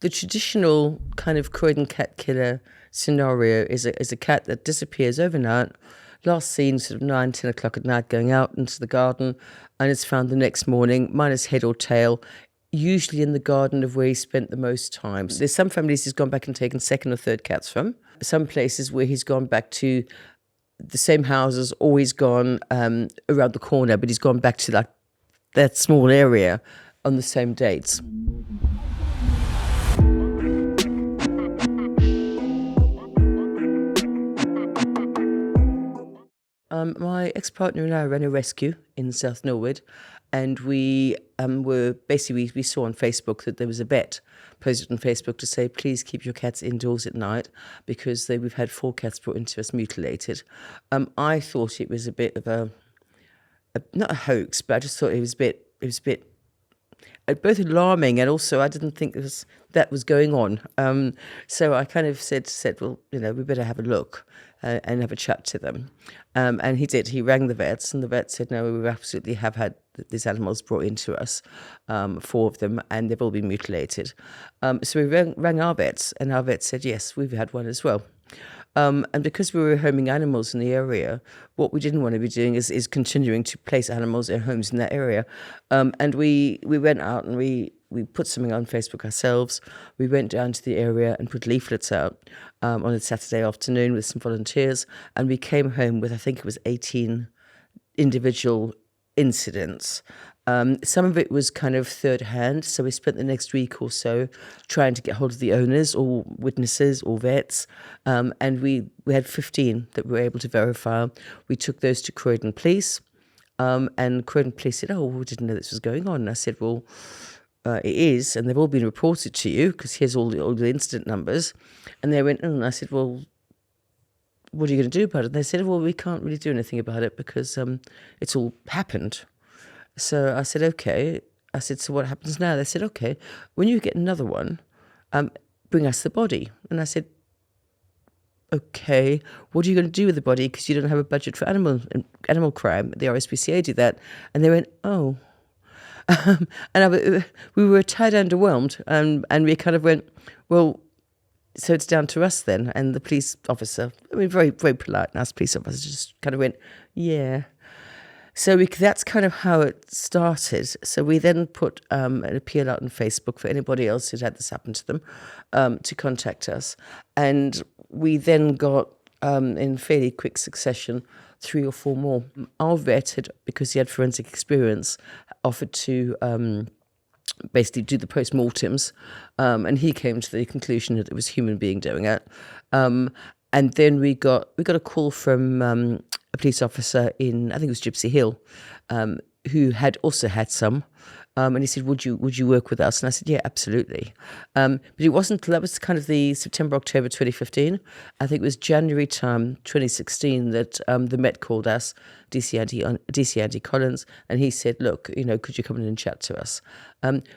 The traditional kind of Croydon Cat Killer scenario is a cat that disappears overnight, last seen sort of 9, 10 o'clock at night going out into the garden, and it's found the next morning, minus head or tail, usually in the garden of where he spent the most time. So there's some families he's gone back and taken second or third cats from. Some places where he's gone back to the same houses, or he's gone around the corner, but he's gone back to that small area on the same dates. My ex-partner and I ran a rescue in South Norwood, and we we saw on Facebook that there was a vet posted on Facebook to say, please keep your cats indoors at night because we've had 4 cats brought into us mutilated. I thought it was a bit of a not a hoax, but I just thought it was a bit both alarming, and also I didn't think that was going on. So I kind of said, well, we better have a look and have a chat to them. And he did. He rang the vets, and the vet said, no, we absolutely have had these animals brought into us, 4 of them, and they've all been mutilated. So we rang our vets, and our vet said, yes, we've had one as well. And because we were homing animals in the area, what we didn't want to be doing is continuing to place animals in homes in that area. And we went out and we put something on Facebook ourselves. We went down to the area and put leaflets out on a Saturday afternoon with some volunteers. And we came home with, I think it was 18 individual incidents. Some of it was kind of third hand, so we spent the next week or so trying to get hold of the owners or witnesses or vets, and we had 15 that we were able to verify. We took those to Croydon Police, and Croydon Police said, oh, we didn't know this was going on. And I said, well, it is, and they've all been reported to you because here's all the incident numbers. And they went, oh, and I said, well, what are you going to do about it? And they said, well, we can't really do anything about it because it's all happened. So I said, okay. I said, so what happens now? They said, okay, when you get another one, bring us the body. And I said, okay, what are you going to do with the body? Because you don't have a budget for animal crime. The RSPCA do that. And they went, oh. We were tired underwhelmed. And we kind of went, well, so it's down to us then. And the police officer, very, very polite, nice police officer, just kind of went, yeah. So that's kind of how it started. So we then put an appeal out on Facebook for anybody else who'd had this happen to them to contact us. And we then got, in fairly quick succession, 3 or 4 more. Our vet had, because he had forensic experience, offered to basically do the post-mortems. And he came to the conclusion that it was a human being doing it. And then we got a call from a police officer in, I think it was Gypsy Hill, who had also had some. And he said, would you work with us? And I said, yeah, absolutely. But it wasn't, that was kind of the September, October 2015. I think it was January time, 2016, that the Met called us, DC Andy Collins, and he said, look, could you come in and chat to us?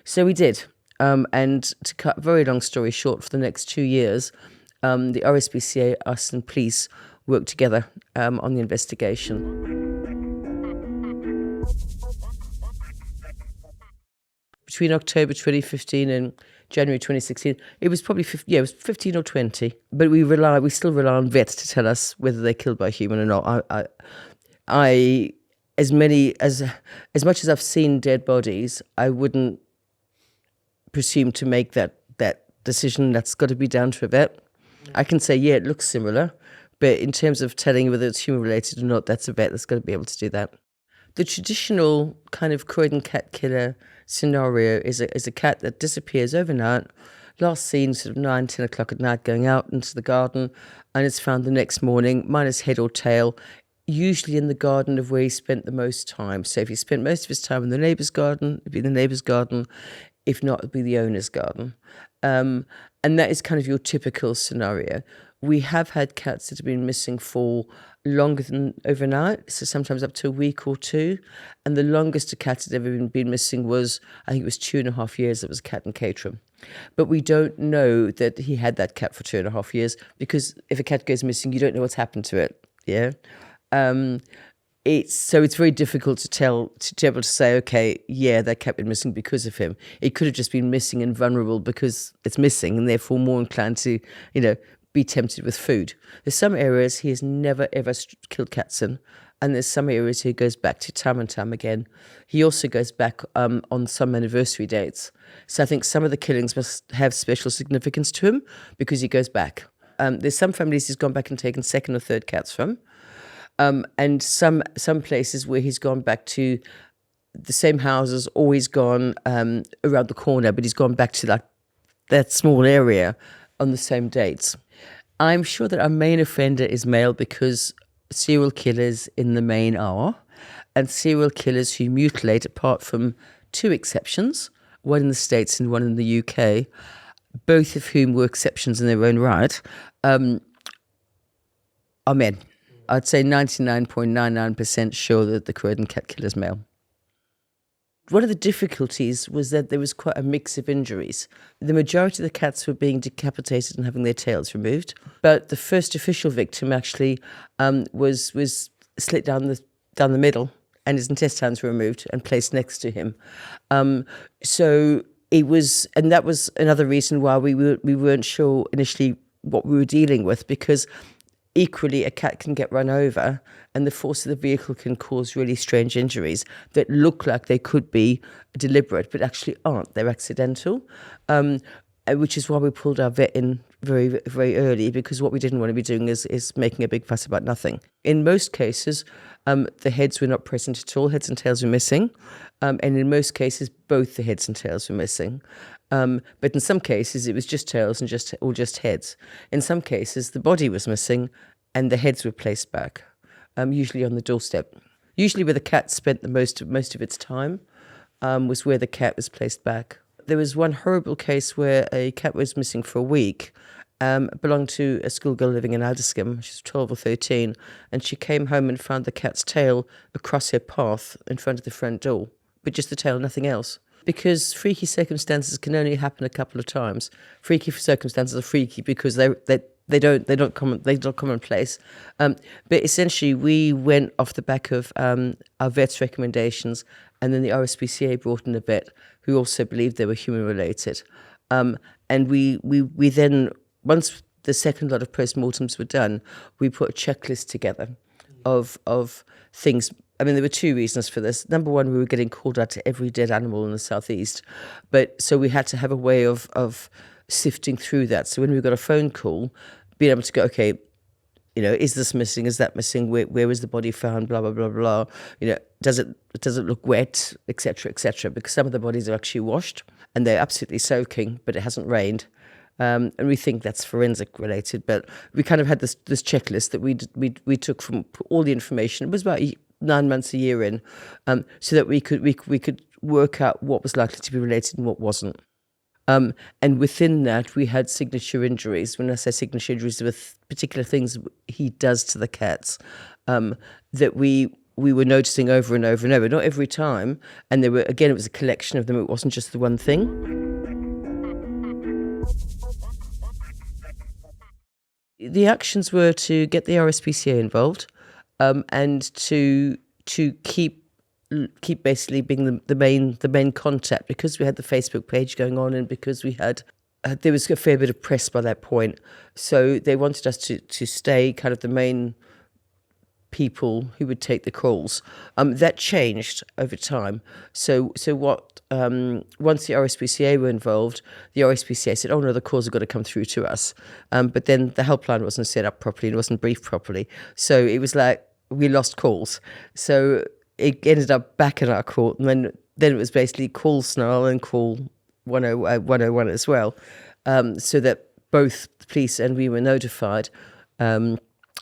So we did. And to cut a very long story short, for the next 2 years, the RSPCA, us and police worked together on the investigation. Between October 2015 and January 2016, it was probably 15 or 20. But we still rely on vets to tell us whether they're killed by a human or not. As much as I've seen dead bodies, I wouldn't presume to make that decision. That's got to be down to a vet. I can say, yeah, it looks similar, but in terms of telling whether it's human-related or not, that's a vet that's got to be able to do that. The traditional kind of Croydon Cat Killer scenario is a cat that disappears overnight, last seen sort of 9, 10 o'clock at night going out into the garden, and it's found the next morning, minus head or tail, usually in the garden of where he spent the most time. So if he spent most of his time in the neighbour's garden, it'd be the neighbour's garden. If not, it'd be the owner's garden. And that is kind of your typical scenario. We have had cats that have been missing for longer than overnight, so sometimes up to a week or 2. And the longest a cat had ever been missing was, I think it was 2.5 years. It was a cat in Caterham. But we don't know that he had that cat for 2.5 years, because if a cat goes missing, you don't know what's happened to it. Yeah. it's very difficult to be able to say, okay, yeah, that cat been missing because of him. It could have just been missing and vulnerable because it's missing, and therefore more inclined to, be tempted with food. There's some areas he has never ever killed cats in, and there's some areas he goes back to time and time again. He also goes back on some anniversary dates. So I think some of the killings must have special significance to him because he goes back. There's some families he's gone back and taken second or third cats from. And some places where he's gone back to the same houses, always gone around the corner, but he's gone back to that small area on the same dates. I'm sure that our main offender is male because serial killers in the main are, and serial killers who mutilate, apart from two exceptions, one in the States and one in the UK, both of whom were exceptions in their own right, are men. I'd say 99.99% sure that the Croydon Cat Killer is male. One of the difficulties was that there was quite a mix of injuries. The majority of the cats were being decapitated and having their tails removed, but the first official victim actually was slit down the middle, and his intestines were removed and placed next to him. So it was, and that was another reason why we weren't sure initially what we were dealing with, because equally, a cat can get run over and the force of the vehicle can cause really strange injuries that look like they could be deliberate, but actually aren't. They're accidental, which is why we pulled our vet in very, very early, because what we didn't want to be doing is making a big fuss about nothing. In most cases, the heads were not present at all. Heads and tails were missing. And in most cases, both the heads and tails were missing. But in some cases, it was just tails and just heads. In some cases, the body was missing and the heads were placed back, usually on the doorstep. Usually where the cat spent the most of its time was where the cat was placed back. There was one horrible case where a cat was missing for a week, belonged to a schoolgirl living in Alderscombe. She was 12 or 13, and she came home and found the cat's tail across her path in front of the front door, but just the tail, nothing else. Because freaky circumstances can only happen a couple of times. Freaky circumstances are freaky because they're not commonplace. But essentially, we went off the back of our vet's recommendations, and then the RSPCA brought in a vet who also believed they were human related. And we then, once the second lot of postmortems were done, we put a checklist together of things. I mean, there were two reasons for this. Number one, we were getting called out to every dead animal in the southeast, but so we had to have a way of sifting through that. So when we got a phone call, being able to go, okay, is this missing? Is that missing? Where was the body found? Blah blah blah blah. Does it look wet, etc. etc. Because some of the bodies are actually washed and they're absolutely soaking, but it hasn't rained. And we think that's forensic related, but we kind of had this checklist that we took from all the information. It was about 9 months, a year in, so that we could work out what was likely to be related and what wasn't. And within that, we had signature injuries. When I say signature injuries, with particular things he does to the cats that we were noticing over and over and over, not every time. And it was a collection of them. It wasn't just the one thing. The actions were to get the RSPCA involved, and to keep basically being the main contact, because we had the Facebook page going on, and because we had there was a fair bit of press by that point. So they wanted us to stay kind of the main people who would take the calls. That changed over time. So what once the RSPCA were involved, the RSPCA said, "Oh no, the calls have got to come through to us." But then the helpline wasn't set up properly and wasn't briefed properly. So it was like we lost calls. So it ended up back in our court, and then it was basically call Snarl and call 101 as well, so that both the police and we were notified.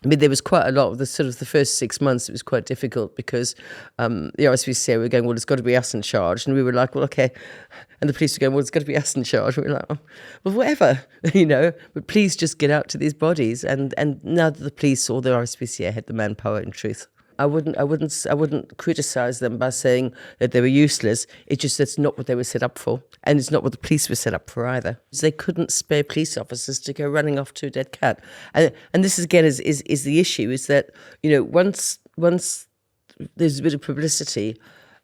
I mean, there was quite a lot of the first 6 months. It was quite difficult because the RSPCA were going, well, it's got to be us in charge. And we were like, well, okay. And the police were going, well, it's got to be us in charge. And we were like, well, whatever, but please just get out to these bodies. And now that the police or the RSPCA had the manpower, in truth, I wouldn't criticize them by saying that they were useless. It's just that's not what they were set up for, and it's not what the police were set up for either. They couldn't spare police officers to go running off to a dead cat, and this is again is the issue, is that once there's a bit of publicity.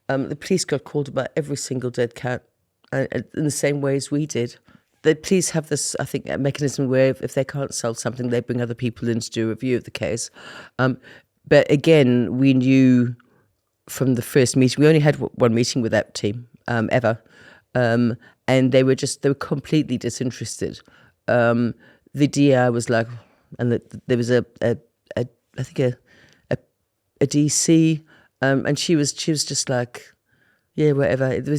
The police got called about every single dead cat in the same way as we did. The police have this, I think, a mechanism where if they can't solve something, they bring other people in to do a review of the case. But again, we knew from the first meeting, we only had one meeting with that team ever, and they were completely disinterested. The DI was like, and there was I think a DC, and she was just like, yeah, whatever. There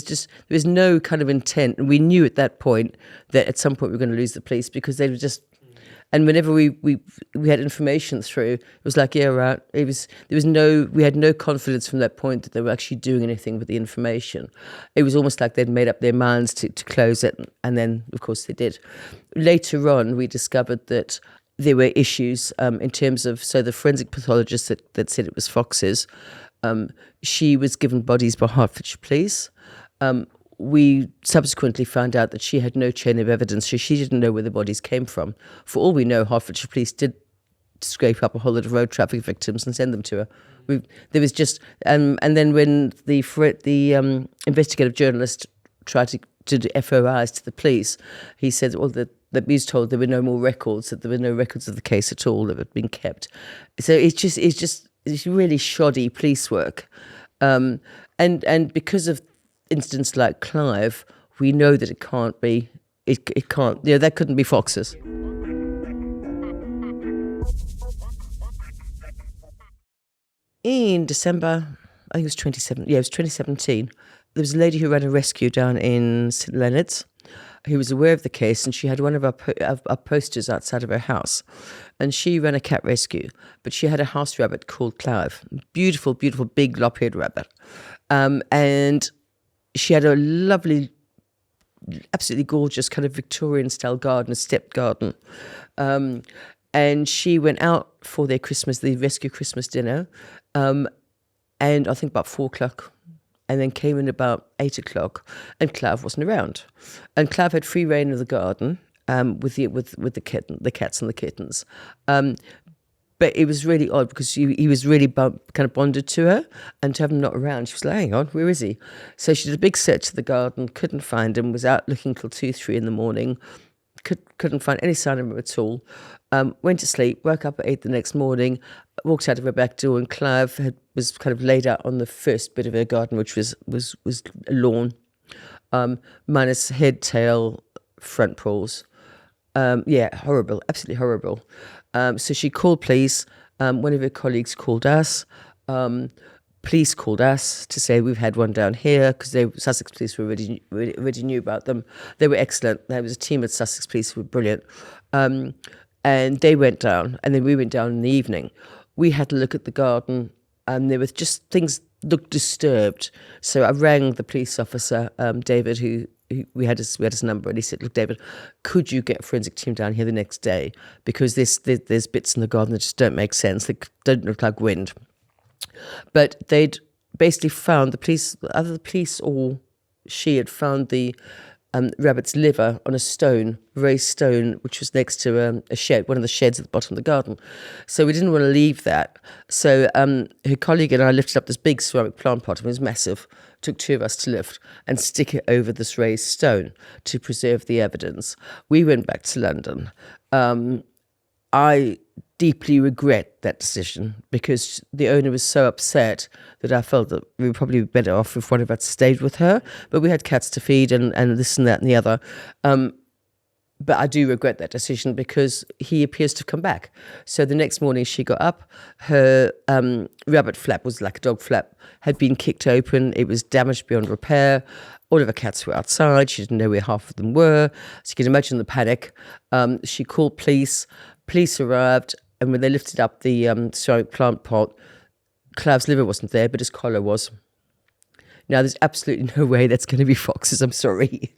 was no kind of intent, and we knew at that point that at some point we were going to lose the police because they were just. And whenever we had information through, it was like, yeah, right. We had no confidence from that point that they were actually doing anything with the information. It was almost like they'd made up their minds to close it, and then of course they did. Later on, we discovered that there were issues in terms of, so the forensic pathologist that said it was foxes, she was given bodies by Hertfordshire Police. We subsequently found out that she had no chain of evidence, so she didn't know where the bodies came from. For all we know, Hertfordshire Police did scrape up a whole lot of road traffic victims and send them to her. There was just, and then when the investigative journalist tried to do FOIs to the police, he said, well, that he was told there were no more records, that there were no records of the case at all that had been kept. So it's really shoddy police work, and because of incidents like Clive, we know that it can't be. It can't. That couldn't be foxes. In December, I think it was 2017. There was a lady who ran a rescue down in St Leonard's, who was aware of the case, and she had one of our posters outside of her house, and she ran a cat rescue, but she had a house rabbit called Clive, beautiful, beautiful, big lop-eared rabbit, and she had a lovely, absolutely gorgeous kind of Victorian-style garden, a stepped garden, and she went out for the rescue Christmas dinner, and I think about 4:00. And then came in about 8:00, and Clive wasn't around. And Clive had free reign of the garden with the cats and the kittens. But it was really odd because he was really kind of bonded to her, and to have him not around, she was like, hang on, where is he? So she did a big search of the garden, couldn't find him, was out looking till 2, 3 in the morning, couldn't find any sign of him at all. Went to sleep, woke up at 8 the next morning, walked out of her back door, and Clive was kind of laid out on the first bit of her garden, which was a lawn, minus head, tail, front paws. Horrible, absolutely horrible. So she called police. One of her colleagues called us. Police called us to say we've had one down here, because Sussex Police already knew about them. They were excellent. There was a team at Sussex Police who were brilliant. And they went down, and then we went down in the evening. We had to look at the garden, and there was just things looked disturbed. So I rang the police officer, David, who we had his number, and he said, look, David, could you get a forensic team down here the next day? Because there's bits in the garden that just don't make sense. They don't look like wind. But they'd basically found, either the police or she had found the rabbit's liver on a stone, raised stone, which was next to a shed, one of the sheds at the bottom of the garden. So we didn't want to leave that. So her colleague and I lifted up this big ceramic plant pot, and it was massive. It took 2 of us to lift and stick it over this raised stone to preserve the evidence. We went back to London. I deeply regret that decision, because the owner was so upset that I felt that we were probably better off if one of us stayed with her. But we had cats to feed and this and that and the other. But I do regret that decision, because he appears to have come back. So the next morning she got up, her rabbit flap was like a dog flap, had been kicked open. It was damaged beyond repair. All of her cats were outside. She didn't know where half of them were. So you can imagine the panic. She called police. Police arrived, and when they lifted up the ceramic plant pot, Clive's liver wasn't there, but his collar was. Now, there's absolutely no way that's going to be foxes. I'm sorry.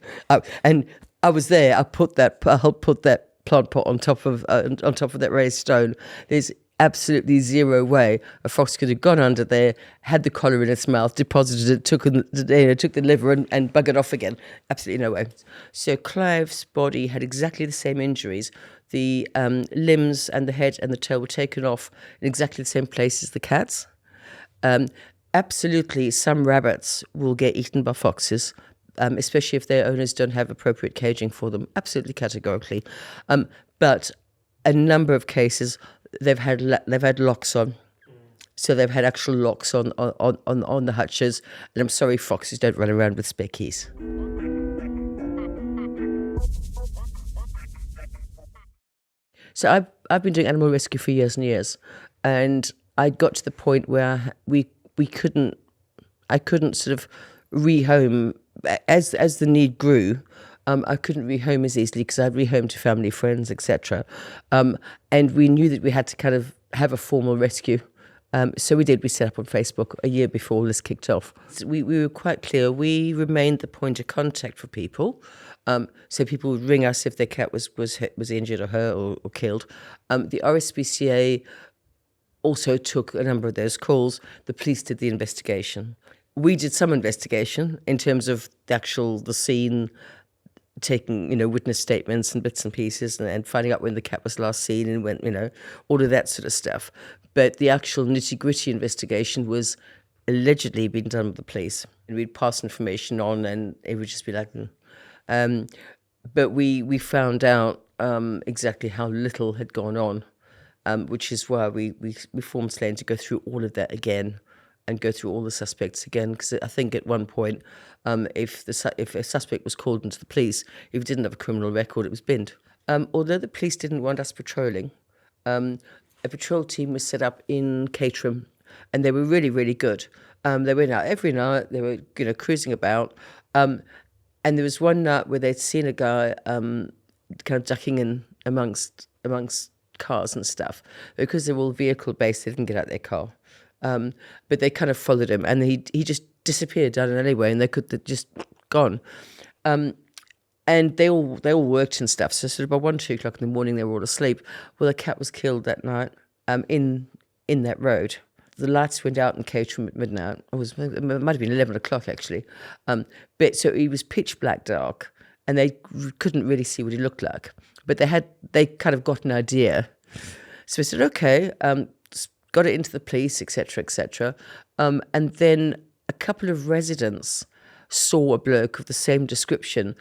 And I was there. I helped put that plant pot on top of that raised stone. There's absolutely zero way a fox could have gone under there, had the collar in its mouth, deposited it, took the liver and buggered off again. Absolutely no way. So Clive's body had exactly the same injuries. The limbs and the head and the tail were taken off in exactly the same place as the cat's. Absolutely, some rabbits will get eaten by foxes, especially if their owners don't have appropriate caging for them. Absolutely, categorically. But a number of cases, they've had locks on. So they've had actual locks on the hutches. And I'm sorry, foxes don't run around with spare keys. So I've been doing animal rescue for years and years, and I got to the point where I couldn't sort of rehome as the need grew. I couldn't rehome as easily because I'd rehome to family, friends, etc. And we knew that we had to kind of have a formal rescue. So we did. We set up on Facebook a year before all this kicked off. So we were quite clear. We remained the point of contact for people. So people would ring us if their cat was injured or hurt or killed. The RSPCA also took a number of those calls. The police did the investigation. We did some investigation in terms of the scene, taking witness statements and bits and pieces, and finding out when the cat was last seen and when all of that sort of stuff. But the actual nitty-gritty investigation was allegedly being done with the police, and we'd pass information on, and it would just be like. But we found out exactly how little had gone on, which is why we formed Slane to go through all of that again and go through all the suspects again. Because I think at one point, if a suspect was called into the police, if he didn't have a criminal record, it was binned. Although the police didn't want us patrolling, a patrol team was set up in Caterham, and they were really, really good. They went out every night. They were cruising about. And there was one night where they'd seen a guy kind of ducking in amongst cars and stuff. Because they're all vehicle-based, they didn't get out their car. But they kind of followed him, and he just disappeared down an alleyway, and they'd just gone. And they all worked and stuff. So sort of by 1-2 o'clock in the morning, they were all asleep. Well, the cat was killed that night in that road. The lights went out in Caterham at midnight. It might have been 11 o'clock, actually. But so he was pitch black dark, and they couldn't really see what he looked like. But they kind of got an idea. So we said, okay, got it into the police, etc., etc. And then a couple of residents saw a bloke of the same description.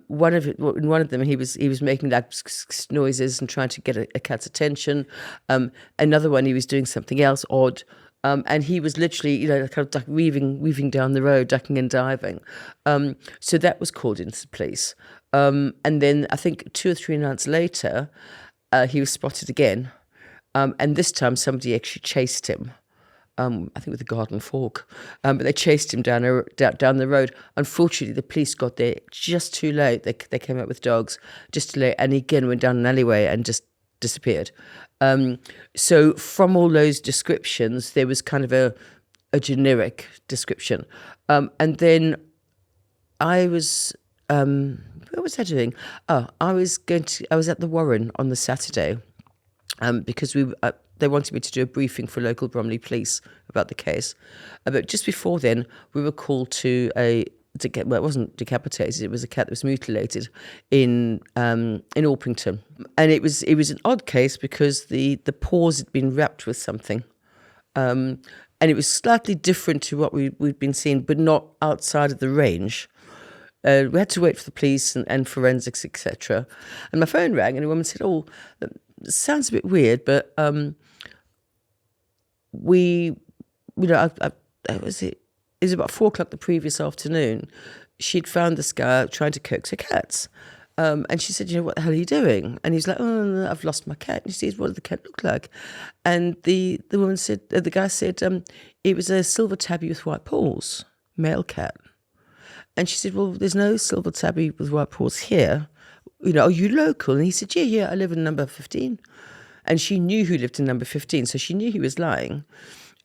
One of them, he was making like noises and trying to get a cat's attention. Another one, he was doing something else odd. And he was literally, kind of weaving down the road, ducking and diving. So that was called into the police. And then I think 2 or 3 nights later, he was spotted again. And this time somebody actually chased him. I think with a garden fork, but they chased him down the road. Unfortunately, the police got there just too late. They came out with dogs just too late, and he again went down an alleyway and just disappeared. So from all those descriptions, there was kind of a generic description. And then I was, what was I doing? I was at the Warren on the Saturday, because they wanted me to do a briefing for local Bromley police about the case. But just before then, we were called to it wasn't decapitated. It was a cat that was mutilated in Orpington, and it was an odd case because the paws had been wrapped with something, and it was slightly different to what we'd been seeing, but not outside of the range. We had to wait for the police and forensics, etc. And my phone rang, and a woman said, "Oh, it sounds a bit weird, but it was about 4 o'clock the previous afternoon. She'd found this guy trying to coax her cats. And she said, what the hell are you doing? And he's like, oh, no, I've lost my cat. And she said, what did the cat look like? And the woman said, the guy said, it was a silver tabby with white paws, male cat. And she said, well, there's no silver tabby with white paws here. Are you local? And he said, yeah, I live in number 15. And she knew who lived in number 15, so she knew he was lying.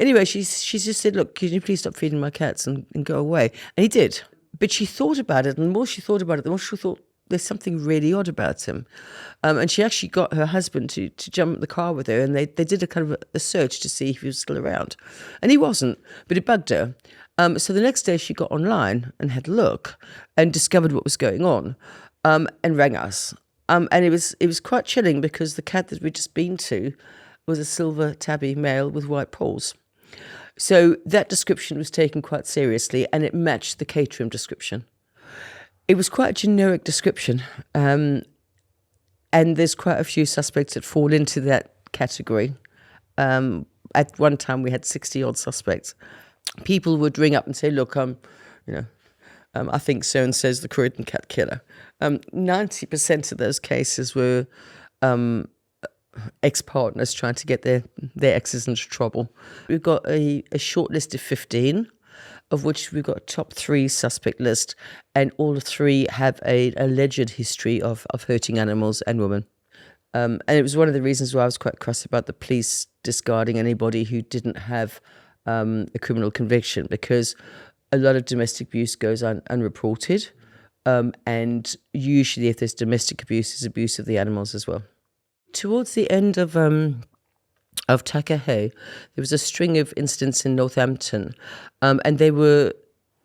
Anyway, she just said, look, can you please stop feeding my cats and go away? And he did. But she thought about it, and the more she thought about it, the more she thought there's something really odd about him. And she actually got her husband to jump in the car with her, and they did a kind of a search to see if he was still around. And he wasn't, but it bugged her. So the next day she got online and had a look and discovered what was going on, and rang us. And it was quite chilling because the cat that we'd just been to was a silver tabby male with white paws. So that description was taken quite seriously, and it matched the Caterham description. It was quite a generic description, and there's quite a few suspects that fall into that category. At one time, we had 60-odd suspects. People would ring up and say, look, I think so-and-so's the Croydon Cat Killer. 90% of those cases were ex-partners trying to get their exes into trouble. We've got a short list of 15, of which we've got a top 3 suspect list, and all 3 have an alleged history of hurting animals and women. And it was one of the reasons why I was quite cross about the police discarding anybody who didn't have a criminal conviction, because a lot of domestic abuse goes unreported, and usually if there's domestic abuse, there's abuse of the animals as well. Towards the end of Takahe, there was a string of incidents in Northampton, and they were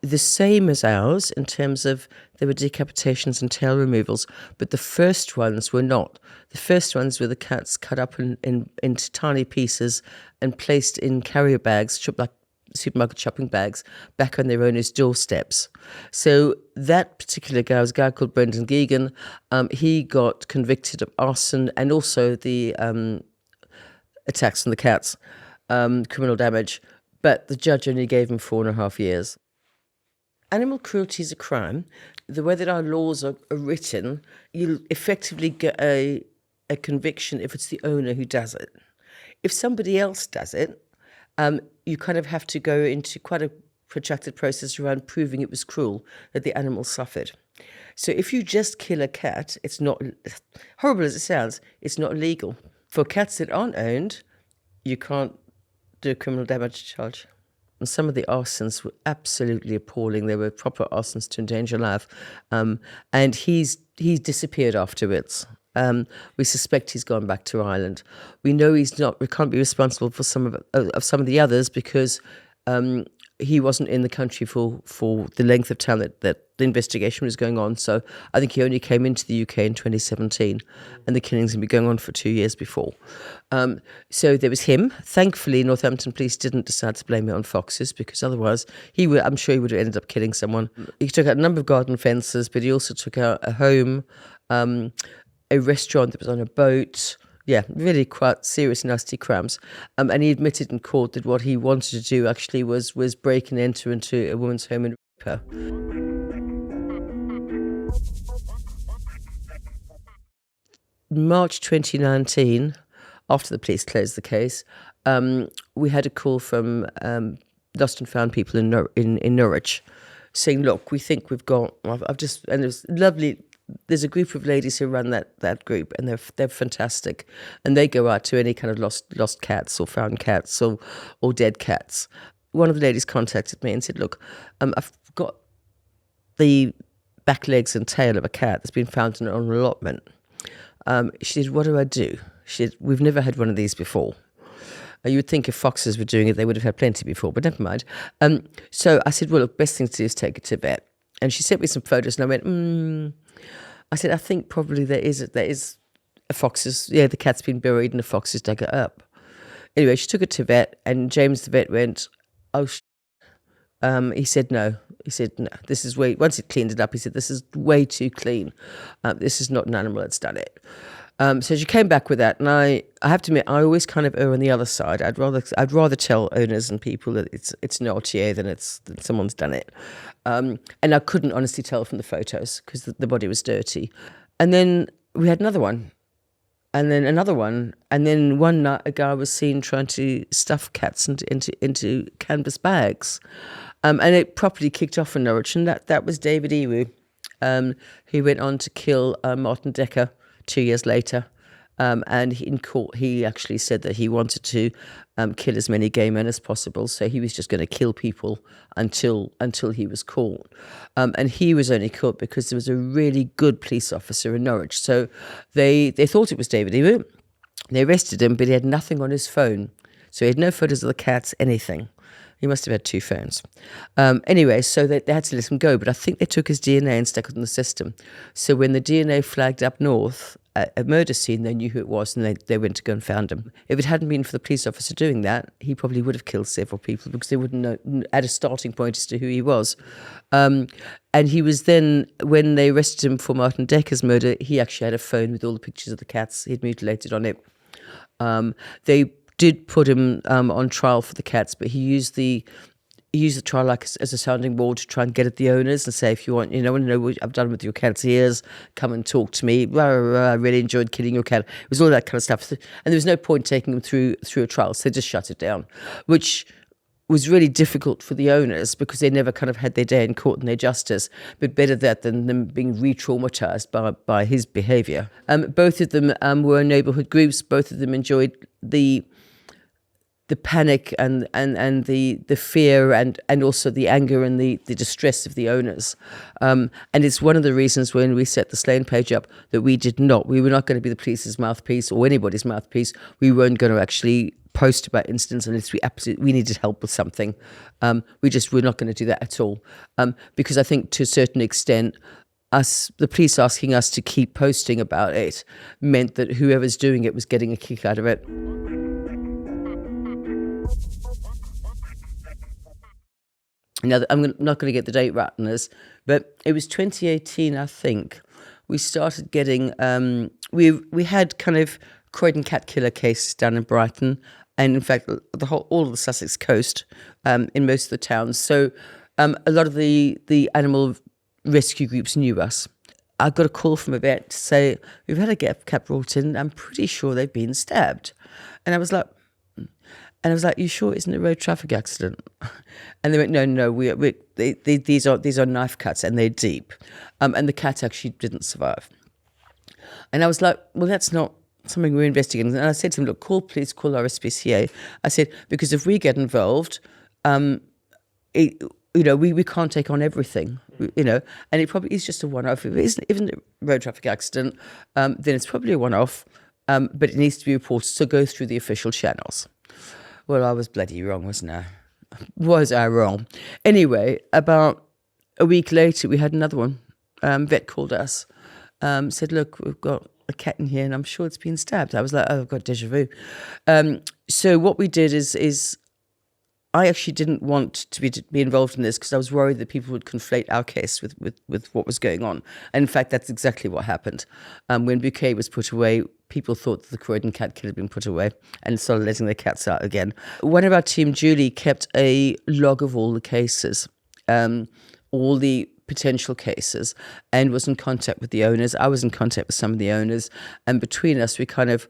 the same as ours in terms of there were decapitations and tail removals, but the first ones were not. The first ones were the cats cut up into tiny pieces and placed in carrier bags, like supermarket shopping bags, back on their owner's doorsteps. So that particular guy was a guy called Brendan Geoghegan. He got convicted of arson and also the attacks on the cats, criminal damage, but the judge only gave him 4.5 years. Animal cruelty is a crime. The way that our laws are written, you'll effectively get a conviction if it's the owner who does it. If somebody else does it, you kind of have to go into quite a protracted process around proving it was cruel, that the animal suffered. So if you just kill a cat, it's not, horrible as it sounds, it's not illegal. For cats that aren't owned, you can't do a criminal damage charge. And some of the arsons were absolutely appalling. They were proper arsons to endanger life. And he's disappeared afterwards. We suspect he's gone back to Ireland. We know we can't be responsible for some of the others because he wasn't in the country for the length of time that the investigation was going on. So I think he only came into the UK in 2017, and the killings had been going on for 2 years before. So there was him. Thankfully, Northampton police didn't decide to blame it on foxes, because otherwise I'm sure he would have ended up killing someone. He took out a number of garden fences, but he also took out a home, a restaurant that was on a boat. Yeah, really quite serious, nasty crimes. And he admitted in court that what he wanted to do actually was break and enter into a woman's home and rape her. March 2019, after the police closed the case, we had a call from lost and found people in Norwich saying, look, we think we've got, and it was lovely. There's a group of ladies who run that group, and they're fantastic, and they go out to any kind of lost cats or found cats or dead cats. One of the ladies contacted me and said, look, I've got the back legs and tail of a cat that's been found on an allotment. She said, what do I do? She said, we've never had one of these before. You would think if foxes were doing it, they would have had plenty before, but never mind. So I said, well, look, best thing to do is take it to vet. And she sent me some photos, and I went, I said, I think probably there is a fox's, the cat's been buried and the foxes dug it up. Anyway, she took it to vet, and James the vet went, oh, he said, no. He said, no, this is once he cleaned it up, he said, this is way too clean. This is not an animal that's done it. So she came back with that, and I have to admit, I always kind of err on the other side. I'd rather tell owners and people that it's an RTA than that someone's done it. And I couldn't honestly tell from the photos because the body was dirty. And then we had another one, and then another one, and then one night a guy was seen trying to stuff cats into canvas bags, and it properly kicked off in Norwich, and that was David Ewu, who went on to kill Martin Decker 2 years later. And in court, he actually said that he wanted to kill as many gay men as possible. So he was just going to kill people until he was caught. And he was only caught because there was a really good police officer in Norwich. So they thought it was David Ewu. They arrested him, but he had nothing on his phone. So he had no photos of the cats, anything. He must have had 2 phones. Anyway, so they had to let him go, but I think they took his DNA and stuck it in the system. So when the DNA flagged up north at a murder scene, they knew who it was, and they went to go and found him. If it hadn't been for the police officer doing that, he probably would have killed several people because they wouldn't know at a starting point as to who he was. And he was then, when they arrested him for Martin Decker's murder, he actually had a phone with all the pictures of the cats he'd mutilated on it. They did put him on trial for the cats, but he used the trial like as a sounding board to try and get at the owners and say, if you want, want to know what I've done with your cat's ears, come and talk to me. I really enjoyed killing your cat. It was all that kind of stuff. And there was no point taking them through a trial, so they just shut it down, which was really difficult for the owners because they never kind of had their day in court and their justice, but better that than them being re-traumatized by his behavior. Both of them were neighborhood groups. Both of them enjoyed the panic and the fear and also the anger and the distress of the owners. And it's one of the reasons when we set the Slane page up that we were not going to be the police's mouthpiece or anybody's mouthpiece. We weren't going to actually post about incidents unless we needed help with something. We're not going to do that at all. Because I think to a certain extent, the police asking us to keep posting about it meant that whoever's doing it was getting a kick out of it. Now, I'm not going to get the date right on this, but it was 2018, I think. We started getting, we had kind of Croydon Cat Killer cases down in Brighton, and in fact, all of the Sussex coast, in most of the towns. So a lot of the animal rescue groups knew us. I got a call from a vet to say, we've had a cat brought in, I'm pretty sure they've been stabbed. And I was like, you sure it isn't a road traffic accident? And they went, no, these are knife cuts and they're deep. And the cat actually didn't survive. And I was like, well, that's not something we're investigating. And I said to him, look, please call our SPCA. I said, because if we get involved, we can't take on everything, and it probably is just a one-off. If it isn't a road traffic accident, then it's probably a one-off, but it needs to be reported, so go through the official channels. Well, I was bloody wrong, wasn't I? Was I wrong? Anyway, about a week later, we had another one. Vet called us, said, look, we've got a cat in here and I'm sure it's been stabbed. I was like, oh, I've got déjà vu. So what we did is I actually didn't want to be involved in this because I was worried that people would conflate our case with what was going on. And in fact, that's exactly what happened. When Boudicca was put away, people thought that the Croydon Cat Killer had been put away and started letting their cats out again. One of our team, Julie, kept a log of all the cases, all the potential cases, and was in contact with the owners. I was in contact with some of the owners, and between us, we kind of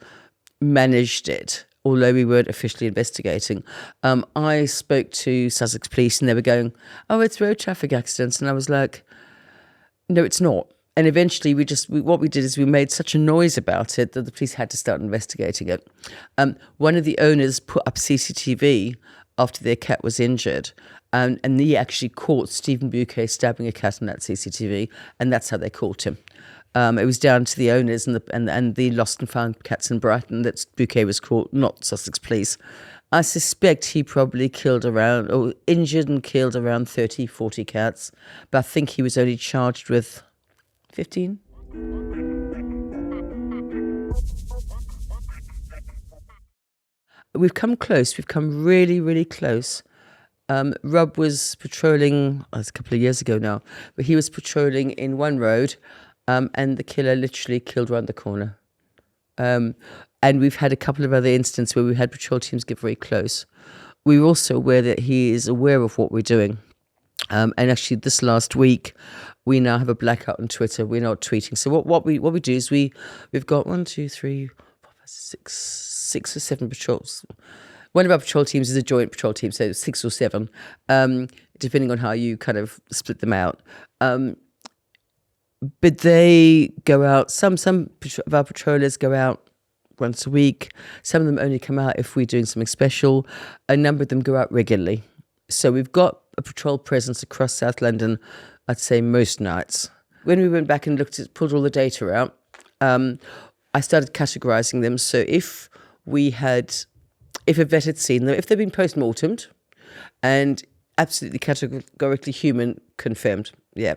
managed it, although we weren't officially investigating. I spoke to Sussex Police and they were going, oh, it's road traffic accidents. And I was like, no, it's not. And eventually what we did is we made such a noise about it that the police had to start investigating it. One of the owners put up CCTV after their cat was injured, and he actually caught Stephen Boudicca stabbing a cat on that CCTV, and that's how they caught him. It was down to the owners and the lost and found cats in Brighton that Boudicca was caught, not Sussex Police. I suspect he probably injured and killed around 30, 40 cats, but I think he was only charged with 15. We've come close. We've come really, really close. Rob was patrolling, it's a couple of years ago now, but he was patrolling in one road, and the killer literally killed around the corner. And we've had a couple of other instances where we had patrol teams get very close. We're also aware that he is aware of what we're doing. And actually this last week, we now have a blackout on Twitter. We're not tweeting. So what we do is we've got 1, 2, 3, 4, 5, 6 or 7 patrols. One of our patrol teams is a joint patrol team, so 6 or 7, depending on how you kind of split them out. But they go out, some of our patrollers go out once a week. Some of them only come out if we're doing something special. A number of them go out regularly. So we've got a patrol presence across South London, I'd say most nights. When we went back and pulled all the data out, I started categorizing them. So if a vet had seen them, if they've been post-mortemed, and absolutely categorically human, confirmed. Yeah.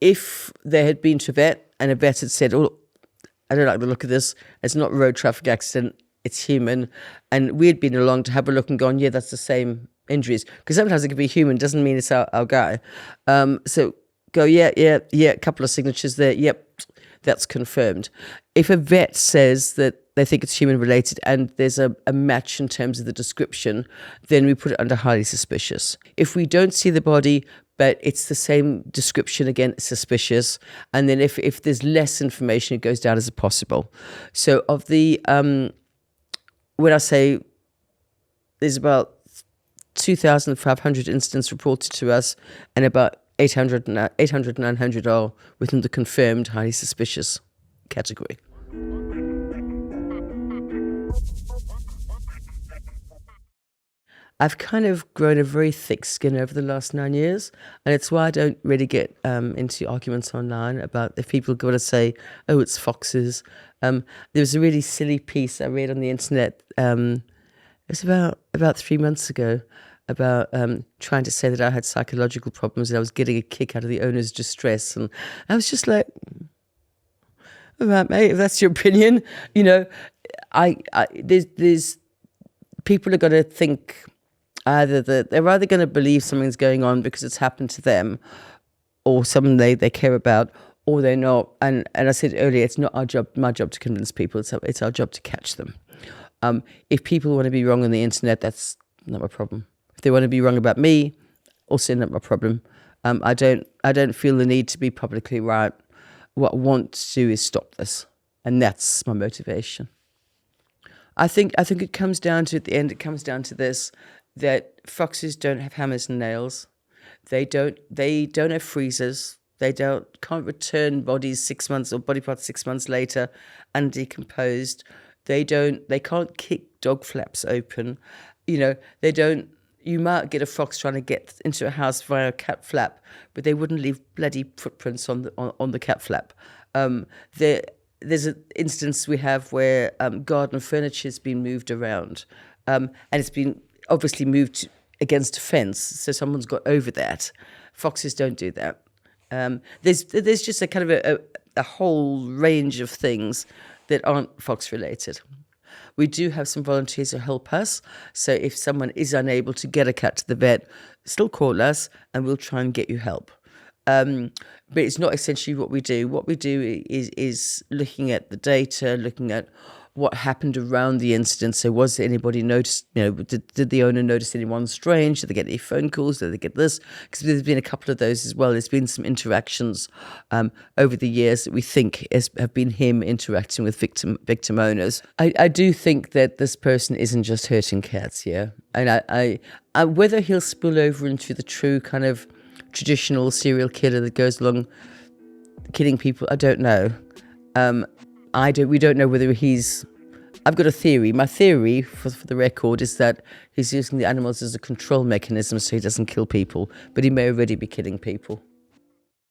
If they had been to a vet and a vet had said, "Oh, I don't like the look of this. It's not a road traffic accident. It's human," and we had been along to have a look and gone, "Yeah, that's the same injuries." Because sometimes it could be human, doesn't mean it's our guy. So go, yeah, a couple of signatures there. Yep, that's confirmed. If a vet says that they think it's human related and there's a match in terms of the description, then we put it under highly suspicious. If we don't see the body, but it's the same description, again, suspicious. And then if there's less information, it goes down as a possible. So of the, when I say there's about 2,500 incidents reported to us, and about 800, 900 are within the confirmed highly suspicious category. I've kind of grown a very thick skin over the last 9 years, and it's why I don't really get into arguments online about if people go to say, "Oh, it's foxes." There was a really silly piece I read on the internet. It was about 3 months ago, about trying to say that I had psychological problems and I was getting a kick out of the owner's distress, and I was just like, "All right, mate, if that's your opinion, you know, there's people are going to think." Either that they're either going to believe something's going on because it's happened to them, or someone they care about, or they're not. And I said earlier, it's not my job to convince people. It's our job to catch them. If people want to be wrong on the internet, that's not my problem. If they want to be wrong about me, also not my problem. I don't feel the need to be publicly right. What I want to do is stop this, and that's my motivation. I think it comes down to, at the end, it comes down to this: that foxes don't have hammers and nails. They don't have freezers. They can't return bodies 6 months or body parts 6 months later undecomposed. They can't kick dog flaps open. You know, they don't. You might get a fox trying to get into a house via a cat flap, but they wouldn't leave bloody footprints on the cat flap. There's an instance we have where garden furniture has been moved around, and it's been obviously moved against a fence, so someone's got over that. Foxes don't do that. There's just a kind of a whole range of things that aren't fox related. We do have some volunteers who help us, so if someone is unable to get a cat to the vet, still call us and we'll try and get you help. But it's not essentially what we do. What we do is looking at the data, looking at what happened around the incident. So was anybody noticed, did the owner notice anyone strange? Did they get any phone calls? Did they get this? Because there's been a couple of those as well. There's been some interactions over the years that we think have been him interacting with victim owners. I do think that this person isn't just hurting cats, yeah. And I whether he'll spill over into the true kind of traditional serial killer that goes along killing people, I don't know. We don't know whether I've got a theory. My theory, for the record, is that he's using the animals as a control mechanism so he doesn't kill people, but he may already be killing people.